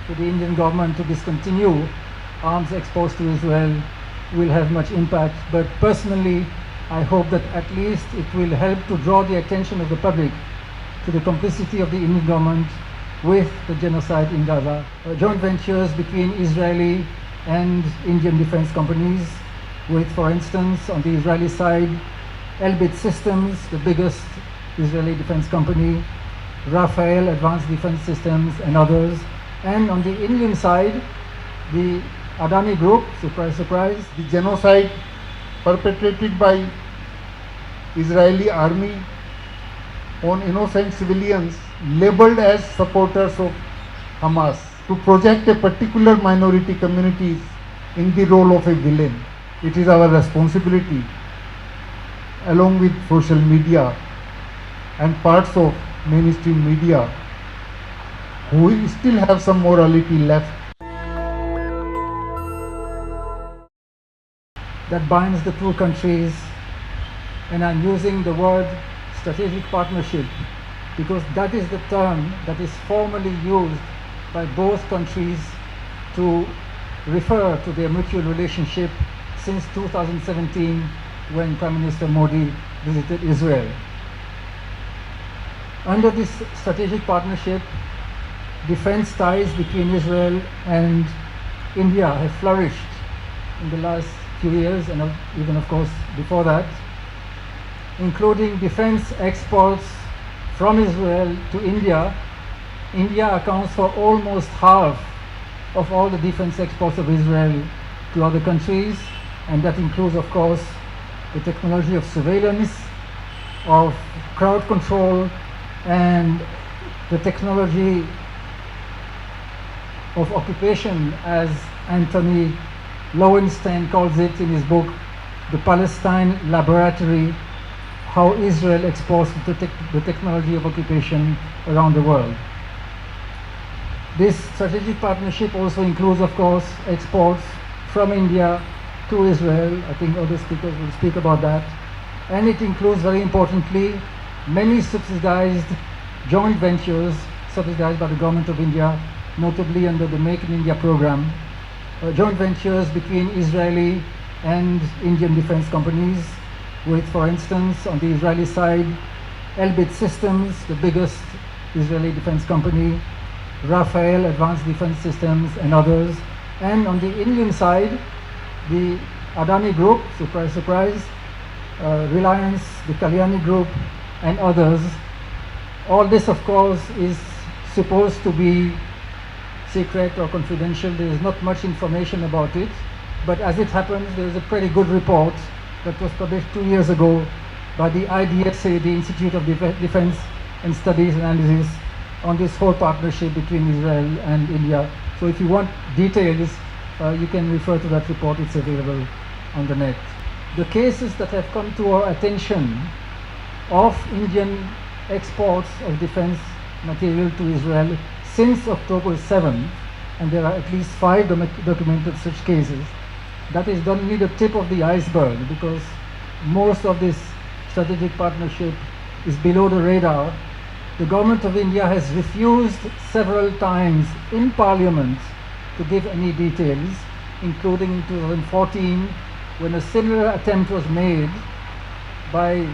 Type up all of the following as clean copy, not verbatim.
to the Indian government to discontinue arms exports to Israel will have much impact. But personally, I hope that at least it will help to draw the attention of the public to the complicity of the Indian government with the genocide in Gaza. Joint ventures between Israeli and Indian defense companies with, for instance, on the Israeli side, Elbit Systems, the biggest Israeli defense company, Rafael Advanced Defense Systems and others. And on the Indian side, the Adani Group, surprise, surprise. The genocide perpetrated by Israeli army on innocent civilians labeled as supporters of Hamas to project a particular minority communities in the role of a villain. It is our responsibility, along with social media and parts of mainstream media who still have some morality left, that binds the two countries, and I'm using the word strategic partnership because that is the term that is formally used by both countries to refer to their mutual relationship since 2017 when Prime Minister Modi visited Israel. Under this strategic partnership, defense ties between Israel and India have flourished in the last few years and even of course before that, including defense exports from Israel to India. India accounts for almost half of all the defense exports of Israel to other countries, and that includes of course the technology of surveillance, of crowd control, and the technology of occupation, as Anthony Lowenstein calls it in his book, The Palestine Laboratory, How Israel Exports the Technology of Occupation Around the World. This strategic partnership also includes, of course, exports from India to Israel. I think other speakers will speak about that. And it includes, very importantly, many subsidized joint ventures subsidized by the government of India, notably under the Make in India program, joint ventures between Israeli and Indian defense companies with, for instance, on the Israeli side, Elbit Systems, the biggest Israeli defense company, Rafael Advanced Defense Systems and others. And on the Indian side, the Adani Group, surprise, surprise, Reliance, the Kalyani Group and others. All this, of course, is supposed to be secret or confidential. There is not much information about it, but as it happens, there is a pretty good report that was published 2 years ago by the IDSA, the Institute of Defense and Studies Analysis, on this whole partnership between Israel and India. So if you want details, you can refer to that report. It's available on the net. The cases that have come to our attention of Indian exports of defense material to Israel since October 7th, and there are at least 5 documented such cases, that is only the tip of the iceberg, because most of this strategic partnership is below the radar. The government of India has refused several times in Parliament to give any details, including in 2014 when a similar attempt was made by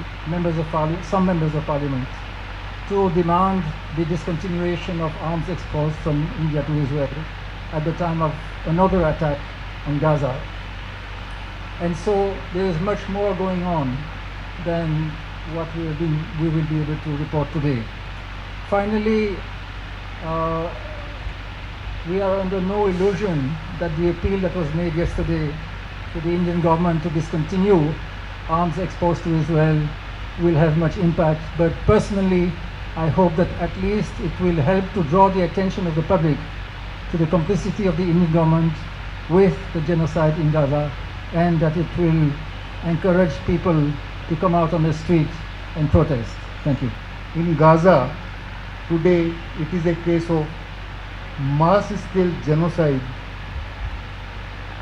some members of Parliament to demand the discontinuation of arms exports from India to Israel at the time of another attack on Gaza. And so there is much more going on than what we will be able to report today. Finally, we are under no illusion that the appeal that was made yesterday to the Indian government to discontinue arms exports to Israel will have much impact. But personally, I hope that at least it will help to draw the attention of the public to the complicity of the Indian government with the genocide in Gaza, and that it will encourage people to come out on the street and protest. Thank you. In Gaza, today it is a case of mass-scale genocide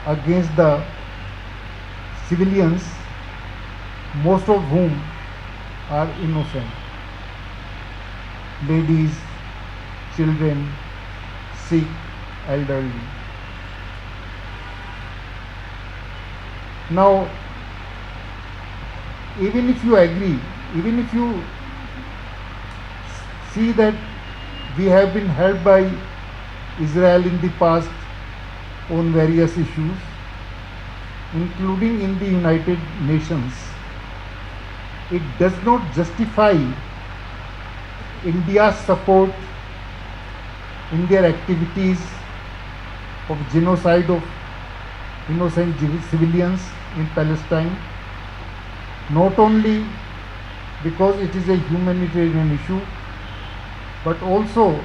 against the civilians, most of whom are innocent. Ladies, children, sick elderly. Now, even if you agree, even if you see that we have been helped by Israel in the past on various issues, including in the United Nations, it does not justify India's support in their activities of genocide of innocent civilians in Palestine, not only because it is a humanitarian issue, but also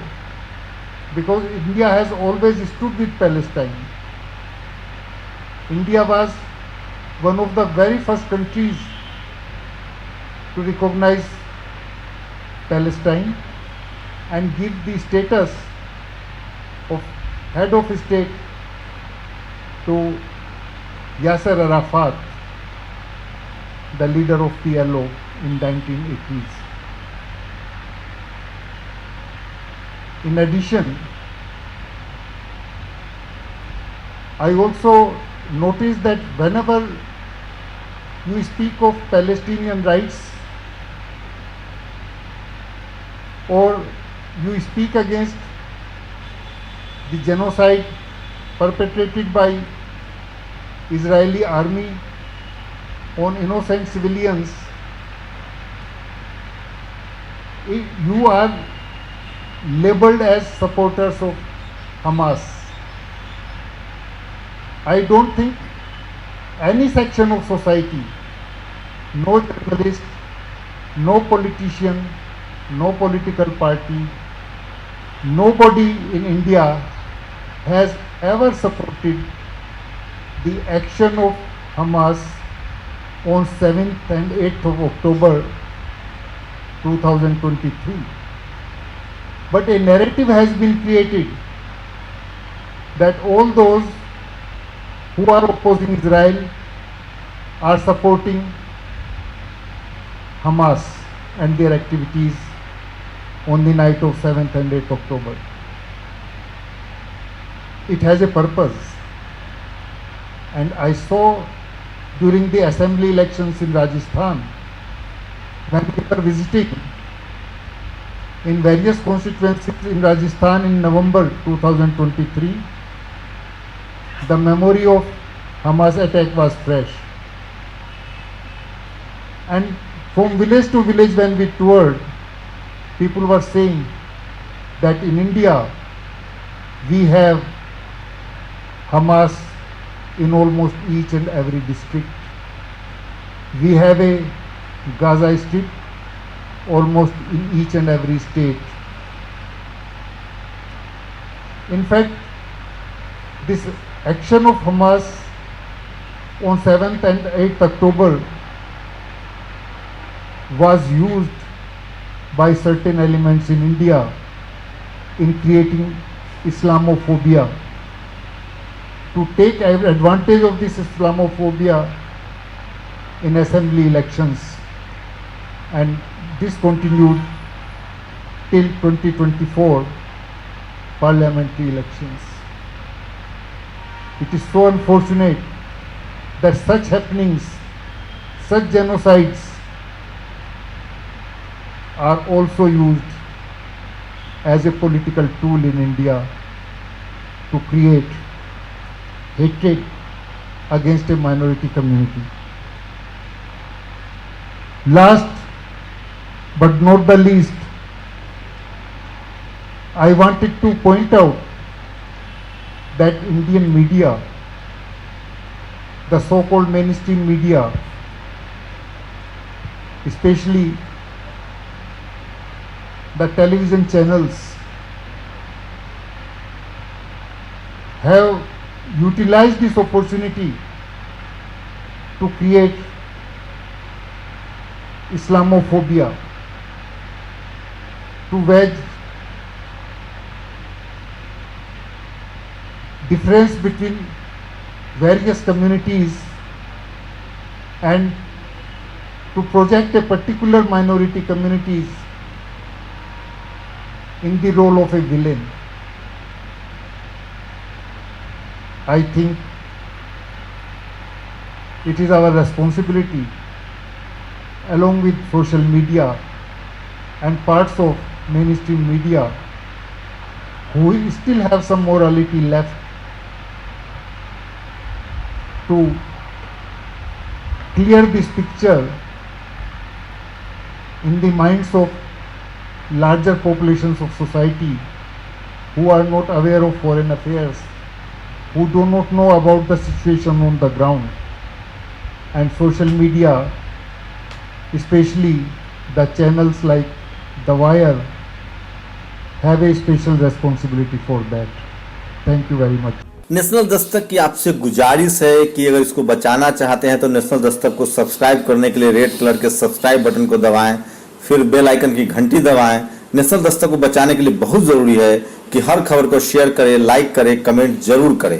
because India has always stood with Palestine. India was one of the very first countries to recognize Palestine and give the status of head of state to Yasser Arafat, the leader of PLO in 1980s. In addition, I also noticed that whenever you speak of Palestinian rights or you speak against the genocide perpetrated by Israeli army on innocent civilians, you are labeled as supporters of Hamas. I don't think any section of society, no journalist, no politician, no political party, nobody in India has ever supported the action of Hamas on 7th and 8th of October 2023. But a narrative has been created that all those who are opposing Israel are supporting Hamas and their activities on the night of 7th and 8th October. It has a purpose, and I saw during the assembly elections in Rajasthan, when we were visiting in various constituencies in Rajasthan in November 2023, the memory of Hamas attack was fresh. And from village to village when we toured, people were saying that in India we have Hamas in almost each and every district. We have a Gaza Strip almost in each and every state. In fact, this action of Hamas on 7th and 8th October was used by certain elements in India in creating Islamophobia, to take advantage of this Islamophobia in assembly elections, and this continued till 2024 parliamentary elections. It is so unfortunate that such happenings, such genocides are also used as a political tool in India to create hatred against a minority community. Last but not the least, I wanted to point out that Indian media, the so-called mainstream media, especially the television channels, have utilized this opportunity to create Islamophobia, to wedge difference between various communities and to project a particular minority communities in the role of a villain. I think it is our responsibility, along with social media and parts of mainstream media who still have some morality left, to clear this picture in the minds of larger populations of society who are not aware of foreign affairs, who do not know about the situation on the ground. And social media, especially the channels like The Wire, have a special responsibility for that. Thank you very much. National Dastak की आपसे गुजारिश है कि अगर इसको बचाना चाहते हैं तो नेशनल दस्तक को सब्सक्राइब करने के लिए रेड कलर के सब्सक्राइब बटन को दबाएं, फिर बेल आइकन की घंटी दबाएं। नेशनल दस्तक को बचाने के लिए बहुत ज़रूरी है कि हर खबर को शेयर करें, लाइक करें, कमेंट जरूर करें।